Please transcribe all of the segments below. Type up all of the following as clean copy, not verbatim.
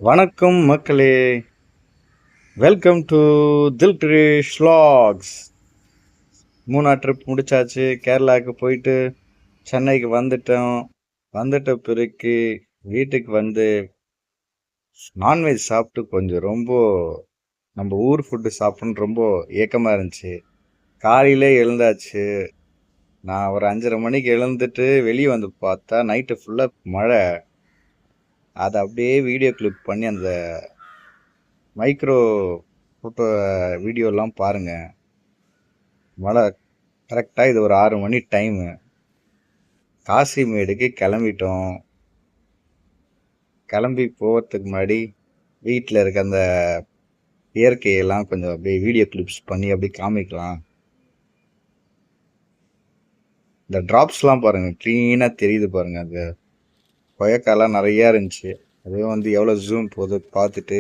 வணக்கம் மக்களே, welcome to தில்கிரிஷ் vlogs. 3 trip முடிச்சாச்சு. கேரளாவுக்கு போயிட்டு சென்னைக்கு வந்துட்டோம். வந்துட்ட பிறகு வீட்டுக்கு வந்து நான்வெஜ் சாப்பிட்டு கொஞ்சம் ரொம்ப நம்ம ஊர் ஃபுட்டு சாப்பிட்ணுன்னு ரொம்ப ஏக்கமாக இருந்துச்சு. காலையிலே எழுந்தாச்சு. நான் ஒரு 5:30 மணிக்கு எழுந்துட்டு வெளியே வந்து பார்த்தா நைட்டு ஃபுல்லாக மழை. அதை அப்படியே வீடியோ கிளிப் பண்ணி அந்த மைக்ரோ ஃபோட்டோ வீடியோலாம் பாருங்கள். மழை கரெக்டாக இது ஒரு 6 மணி டைமு. காசிமேடுக்கு கிளம்பிட்டோம். கிளம்பி போகிறதுக்கு முன்னாடி வீட்டில் இருக்க அந்த இயற்கையெல்லாம் கொஞ்சம் அப்படியே வீடியோ கிளிப்ஸ் பண்ணி அப்படியே காமிக்கலாம். இந்த ட்ராப்ஸ்லாம் பாருங்கள், க்ளீனாக தெரியுது பாருங்கள். அந்த கொயக்காலாம் நிறையா இருந்துச்சு. அதுவும் வந்து எவ்வளோ ஜூம் போகுது பார்த்துட்டு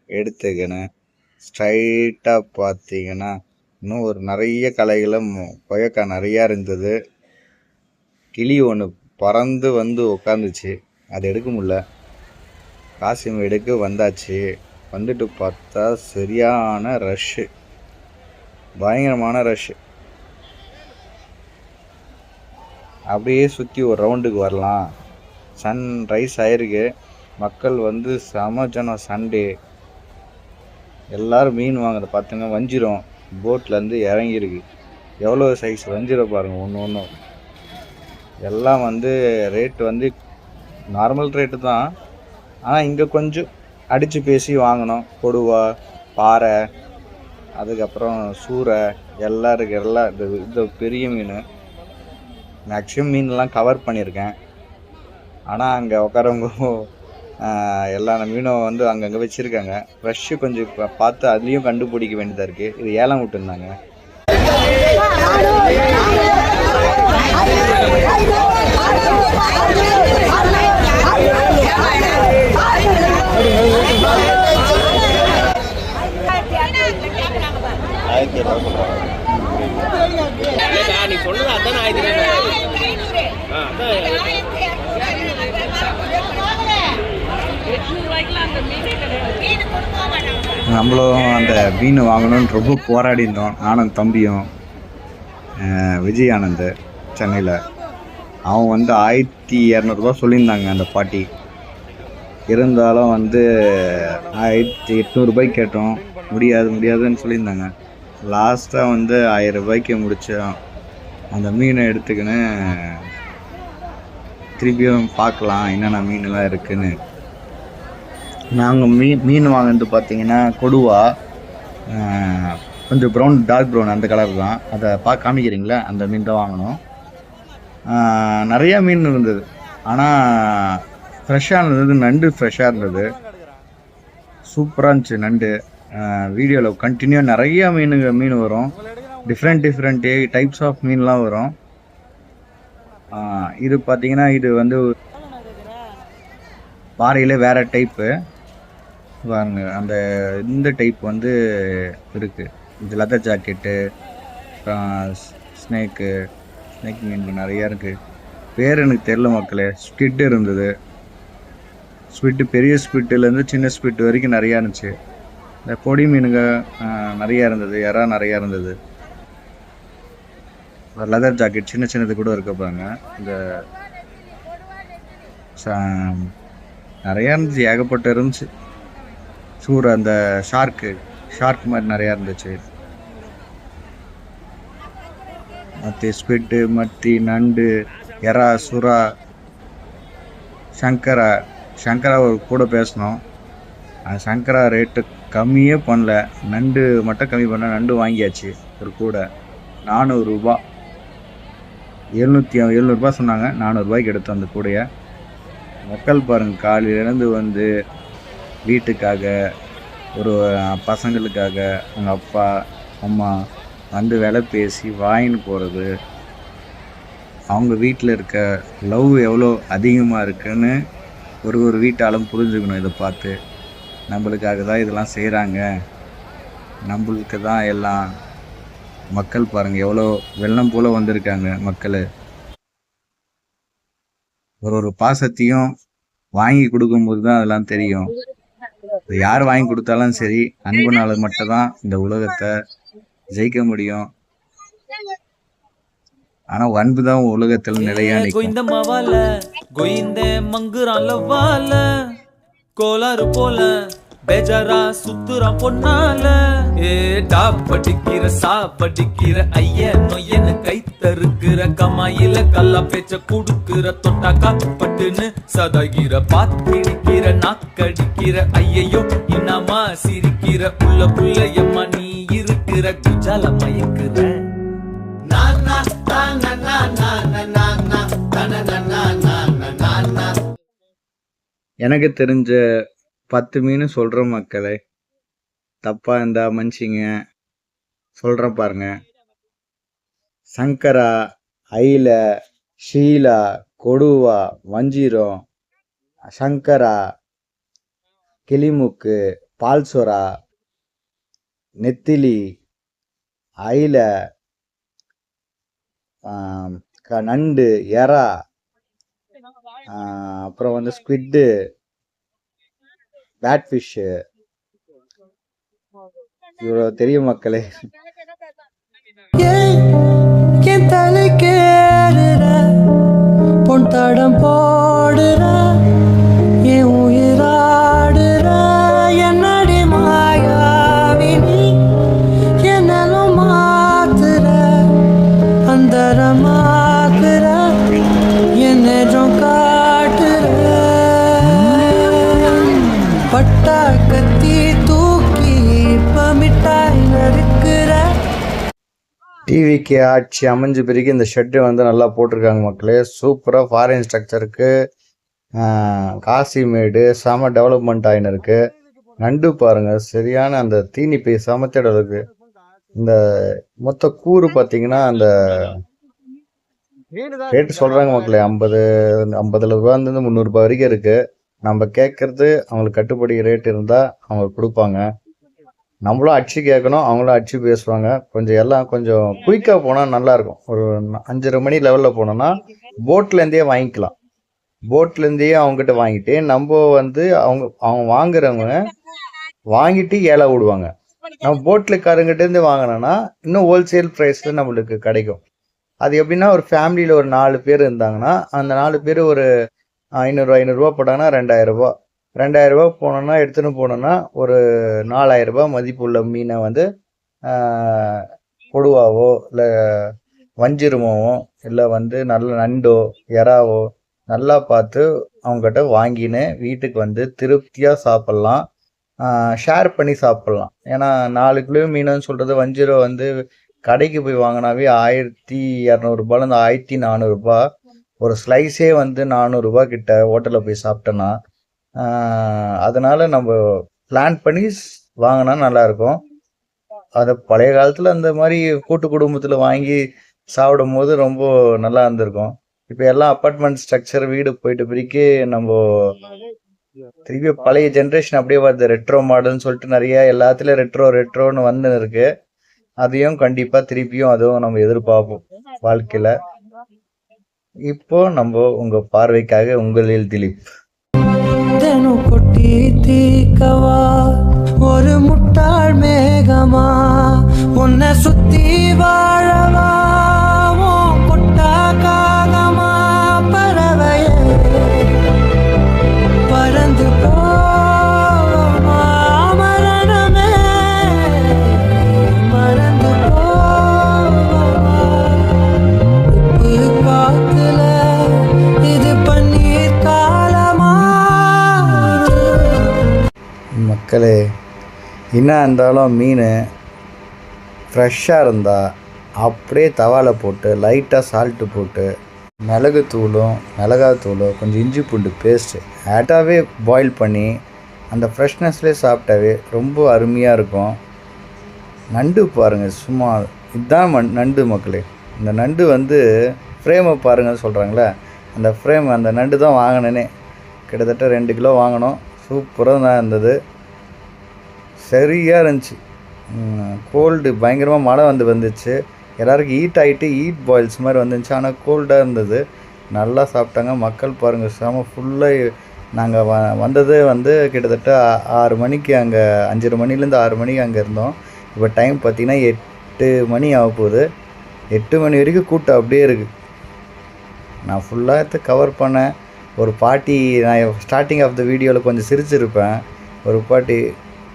எடுத்துக்கினேன். ஸ்ட்ரைட்டாக பார்த்தீங்கன்னா இன்னும் ஒரு நிறைய கலைகளும் கொயக்கா நிறையா இருந்தது. கிளி ஒன்று பறந்து வந்து உட்காந்துச்சு, அது எடுக்க முடியல. காசிமேடுக்கு வந்தாச்சு. வந்துட்டு பார்த்தா சரியான ரஷ்ஷு, பயங்கரமான ரஷ்ஷு. அப்படியே சுற்றி ஒரு ரவுண்டுக்கு வரலாம். சன்ரைஸ் ஆயிருக்கு. மக்கள் வந்து சமஜனம். சண்டே எல்லோரும் மீன் வாங்குறத பார்த்துங்க. வஞ்சிரம் போட்லேருந்து இறங்கியிருக்கு. எவ்வளோ சைஸ் வஞ்சிரம் பாருங்கள். ஒன்று எல்லாம் வந்து ரேட்டு வந்து நார்மல் ரேட்டு தான். ஆனால் இங்கே கொஞ்சம் அடித்து பேசி வாங்கினோம். கொடுவா, பாறை, அதுக்கப்புறம் சூறை எல்லாம் இருக்குது. எல்லாம் இந்த பெரிய மீன். மேக்ஸிமம் மீன்லாம் கவர் பண்ணியிருக்கேன். ஆனால் அங்கே உட்காரவங்க எல்லா மீனும் வந்து அங்கங்கே வச்சுருக்காங்க. ஃப்ரெஷ்ஷு கொஞ்சம் பார்த்து அதுலேயும் கண்டுபிடிக்க வேண்டியதாக இருக்குது. இது ஏலம் விட்டுருந்தாங்க. நம்மளும் அந்த மீன் வாங்கணும்னு ரொம்ப போராடி இருந்தோம். நானும் தம்பியும். விஜய் ஆனந்த் சென்னையில், அவன் வந்து 1200 சொல்லியிருந்தாங்க அந்த பாட்டி. இருந்தாலும் வந்து 1800 கேட்டோம். முடியாதுன்னு சொல்லியிருந்தாங்க. லாஸ்ட்டாக வந்து 1000 முடித்தோம். அந்த மீனை எடுத்துக்கின்னு திருப்பியும் பார்க்கலாம் என்னென்ன மீனெல்லாம் இருக்குதுன்னு. நாங்கள் மீன் வாங்கினது பார்த்தீங்கன்னா கொடுவா, கொஞ்சம் ப்ரௌன், டார்க் ப்ரௌன் அந்த கலர் தான். அதை காமிக்கிறீங்களா, அந்த மீன் தான் வாங்கினோம். நிறையா மீன் இருந்தது. ஆனால் ஃப்ரெஷ்ஷாக இருந்தது. நண்டு ஃப்ரெஷ்ஷாக இருந்தது, சூப்பராக இருந்துச்சு நண்டு. வீடியோவில் கண்டினியூ நிறையா மீன் வரும். டிஃப்ரெண்ட் டைப்ஸ் ஆஃப் மீன்லாம் வரும். இது பார்த்தீங்கன்னா இது வந்து பாறையில் வேறு டைப்பு பாருங்க. இந்த டைப் வந்து இருக்குது. இது லெதர் ஜாக்கெட்டு, ஸ்னேக் மீன் நிறையா இருக்குது. பேர் எனக்கு தெரியல மக்களே. ஸ்குவிட் இருந்தது. ஸ்குவிட்டு, பெரிய ஸ்குவிட்டுலேருந்து சின்ன ஸ்குவிட் வரைக்கும் நிறையா இருந்துச்சு. இந்த பொடி மீனுங்க நிறையா இருந்தது. இறா நிறையா இருந்தது. லெதர் ஜாக்கெட் சின்னது கூட இருக்க பாருங்க. இந்த நிறையா இருந்துச்சு, ஏகப்பட்ட இருந்துச்சு. சூறு, அந்த ஷார்க் மாதிரி நிறையா இருந்துச்சு. மத்தி, ஸ்குவிட்டு, மத்தி, நண்டு, எறா, சுறா, சங்கரா ஒரு கூட பேசணும். சங்கரா ரேட்டு கம்மியே பண்ணல. நண்டு மட்டும் கம்மி பண்ண. நண்டு வாங்கியாச்சு. ஒரு கூட 400 ரூபா. 700 சொன்னாங்க. 400 எடுத்தோம் அந்த கூடையை. மக்கள் பாருங்கள், காலையிலேருந்து வந்து வீட்டுக்காக, ஒரு பசங்களுக்காக, அவங்க அப்பா அம்மா வந்து விலை பேசி வாங்கின்னு போகிறது. அவங்க வீட்டில் இருக்க லவ் எவ்வளோ அதிகமாக இருக்குன்னு ஒரு வீட்டாலும் புரிஞ்சுக்கணும். இதை பார்த்து நம்மளுக்காக தான் இதெல்லாம் செய்கிறாங்க, நம்மளுக்கு தான் எல்லாம். மக்கள் பாருங்கள் எவ்வளோ வெள்ளம் போல் வந்திருக்காங்க. மக்கள் ஒரு பாசத்தையும் வாங்கி கொடுக்கும்போது தான் அதெல்லாம் தெரியும். யார் வாங்கி கொடுத்தாலும் சரி, அன்புனால மட்டும் தான் இந்த உலகத்தை ஜெயிக்க முடியும். ஆனா அன்பு தான் உலகத்தில் நிலையா நிற்கும். கோளாறு போல பெஜரா சுத்துறான் பொன்னால. படிக்கிற சாப்படிக்கிற ஐயன் நொய்யன்னு கை தருக்கிற கமாயில கல்லா பேச்ச குடுக்கிற தொட்டாக்கா பட்டுன்னு சதகிற பாத்திடிக்கிற நாக்கடிக்கிற ஐயையோ இன்னமா சிரிக்கிற உள்ள புள்ளையம்மா நீ இருக்கிற குஜால மயக்குற. எனக்கு தெரிஞ்ச 10 மீன் சொல்ற மக்களே, தப்பா இருந்தா மன்னிச்சிங்க. சொல்றேன் பாருங்க. சங்கரா, ஐல, ஷீலா, கொடுவா, வஞ்சிரம், சங்கரா, கிளிமுக்கு, பால்சொரா, நெத்திலி, ஐல, நண்டு, எறா, அப்புறம் வந்து ஸ்குவிட்டு, பேட்ஃபிஷ்ஷு, இவ்வளோ தெரியும் மக்களே. என் தலை கேடுற பொன் தடம் போடுற என் உயிராடுற என்னடி மாயாவினி என்னலும் மாத்துற அந்தரமாக்குற என்னும் காட்டுற பட்டா கத்தி தூக்கி இப்ப மிட்டாய் நறுக்குற. டிவிக்கு ஆட்சி அமைஞ்ச பிறகு இந்த ஷெட்டு வந்து நல்லா போட்டிருக்காங்க மக்களே. சூப்பராக ஃபாரின் ஸ்ட்ரக்சருக்கு காசிமேடு செம டெவலப்மெண்ட் ஆகின்னு இருக்கு. நண்டு பாருங்க, சரியான அந்த தீனி பை சமத்தோட இருக்கு. இந்த மொத்த கூறு பார்த்தீங்கன்னா அந்த ரேட்டு சொல்கிறாங்க மக்களே, 50 ரூபாயிலிருந்து 300 ரூபாய் வரைக்கும் இருக்கு. நம்ம கேட்கறது அவங்களுக்கு கட்டுப்படி ரேட் இருந்தால் அவங்க கொடுப்பாங்க. நம்மளும் அடிச்சு கேட்கணும், அவங்களும் அடிச்சு பேசுவாங்க. எல்லாம் கொஞ்சம் குயிக்காக போனால் நல்லாயிருக்கும். ஒரு 5:30 மணி லெவலில் போனோன்னா போட்லேருந்தே வாங்கிக்கலாம். போட்லேருந்தே அவங்ககிட்ட வாங்கிட்டு நம்ம வந்து அவங்க வாங்குறவங்க வாங்கிட்டு ஏழை விடுவாங்க. நம்ம போட்லக்காரங்கிட்டேருந்து வாங்கினோன்னா இன்னும் ஹோல்சேல் ப்ரைஸில் நம்மளுக்கு கிடைக்கும். அது எப்படின்னா, ஒரு ஃபேமிலியில் ஒரு 4 பேர் இருந்தாங்கன்னா அந்த 4 பேர் ஒரு 500 ரூபா போட்டாங்கன்னா 2000 ரூபா போனோன்னா எடுத்துன்னு போனோன்னா ஒரு 4000 ரூபா மதிப்புள்ள மீனை வந்து கொடுவாவோ இல்லை வஞ்சிரமாவோ இல்லை வந்து நல்ல நண்டோ எறாவோ நல்லா பார்த்து அவங்ககிட்ட வாங்கின்னு வீட்டுக்கு வந்து திருப்தியாக சாப்பிட்லாம். ஷேர் பண்ணி சாப்பிட்லாம். ஏன்னா 4 கிலோ மீனுன்னு சொல்கிறது வஞ்சிரம் வந்து கடைக்கு போய் வாங்கினாவே 1200 ரூபாயிலேருந்து 1400 ரூபா. ஒரு ஸ்லைஸே வந்து 400 ரூபா கிட்ட ஹோட்டலில் போய் சாப்பிட்டோன்னா. அதனால் நம்ம பிளான் பண்ணி வாங்கினா நல்லாயிருக்கும். அதை பழைய காலத்தில் அந்த மாதிரி கூட்டு குடும்பத்தில் வாங்கி சாப்பிடும் போது ரொம்ப நல்லா இருந்திருக்கும். இப்போ எல்லாம் அப்பார்ட்மெண்ட் ஸ்ட்ரக்சர் வீடு போயிட்டு பிறகு நம்ம திருப்பி பழைய ஜென்ரேஷன் அப்படியே வருது. ரெட்ரோ மாடல்னு சொல்லிட்டு நிறைய எல்லாத்துலேயும் ரெட்ரோன்னு வந்து இருக்கு. அதையும் கண்டிப்பாக திருப்பியும் அதுவும் நம்ம எதிர்பார்ப்போம் வாழ்க்கையில். இப்போ நம்ம உங்கள் பார்வைக்காக உங்களில் திலீப். கொட்டி தீக்கவா ஒரு முட்டாள் மேகமா உன்னை சுத்தி வாழவா கொட்டா காகமா பறவைய பறந்து போமா மரணமே மறந்து போமா உப்பு காத்துல இது பன்னீர் காலமா. மக்களே, என்ன இருந்தாலும் மீன் ஃப்ரெஷ்ஷாக இருந்தால் அப்படியே தவாலை போட்டு லைட்டாக சால்ட்டு போட்டு மிளகாத்தூளும் கொஞ்சம் இஞ்சி பூண்டு பேஸ்ட்டு ஆட்டாகவே பாயில் பண்ணி அந்த ஃப்ரெஷ்னஸ்லேயே சாப்பிட்டாவே ரொம்ப அருமையாக இருக்கும். நண்டு பாருங்கள், சும்மா இதுதான் நண்டு மக்களே. இந்த நண்டு வந்து ஃப்ரேமை பாருங்கள் சொல்கிறாங்களே, அந்த ஃப்ரேம் அந்த நண்டு தான் வாங்கினேனே. கிட்டத்தட்ட 2 கிலோ வாங்கினோம். சூப்பராக தான் இருந்தது, சரியாக இருந்துச்சு. கோல்டு பயங்கரமாக மழை வந்துச்சு. எல்லாருக்கும் ஹீட் பாயில்ஸ் மாதிரி வந்துச்சு. ஆனால் கோல்டாக இருந்தது. நல்லா சாப்பிட்டாங்க மக்கள் பாருங்கள். செம ஃபுல்லாக நாங்கள் வந்தது வந்து கிட்டத்தட்ட 6 மணிக்கு அங்கே 5:30 மணிலேருந்து 6 மணிக்கு அங்கே இருந்தோம். இப்போ டைம் பார்த்திங்கன்னா 8 மணி ஆக போகுது. 8 மணி வரைக்கும் கூட்டம் அப்படியே இருக்குது. நான் ஃபுல்லாக எடுத்து கவர் பண்ணேன். ஒரு பாட்டி, நான் ஸ்டார்டிங் ஆஃப் த வீடியோவில் கொஞ்சம் சிரிச்சிருப்பேன். ஒரு பாட்டி,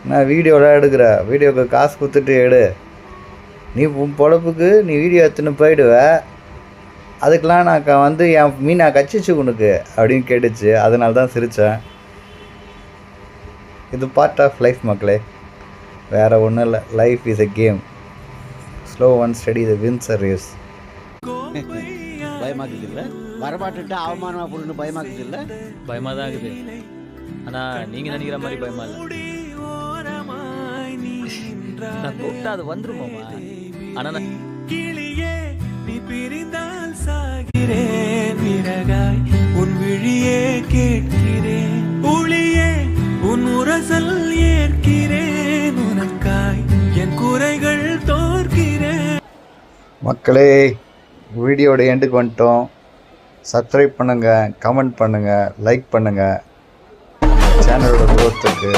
நான் வீடியோலாம் எடுக்கிற, வீடியோவுக்கு காசு கொடுத்துட்டு எடு, நீ உன் பொழப்புக்கு நீ வீடியோ எடுத்துன்னு போயிடுவ, அதுக்கெலாம் நான் வந்து என் மீனா கச்சிச்சு உனக்கு அப்படின்னு கேட்டுச்சு. அதனால தான் சிரித்தேன். இது பார்ட் ஆஃப் லைஃப் மக்களே, வேறு ஒன்றும் இல்லை. Life is a game. Slow and steady the wins a race. பயமாக்குது இல்லை, வரமாட்டுட்டு அவமானமாக போடுன்னு பயமாக்குது இல்லை. பயமாக தான் இருக்குது. ஆனால் நீங்கள் நினைக்கிற மாதிரி பயமா இல்லை. நான் கூப்பிட்டா அது வந்துருமாமா. ஆனால் நான் கிளியே நீ பிரிந்தால் சாகிறேன், விறகாய் உன் விழியே கேட்கிறேன், ஒளியே உன் உரசல் ஏற்கிறேன், உனக்காய் என் குறைகள் தோற்கிறேன். மக்களே, வீடியோட எண்டுக்கு வந்துட்டோம். சப்ஸ்கிரைப் பண்ணுங்கள், கமெண்ட் பண்ணுங்கள், லைக் பண்ணுங்கள். சேனலோட growth-க்கு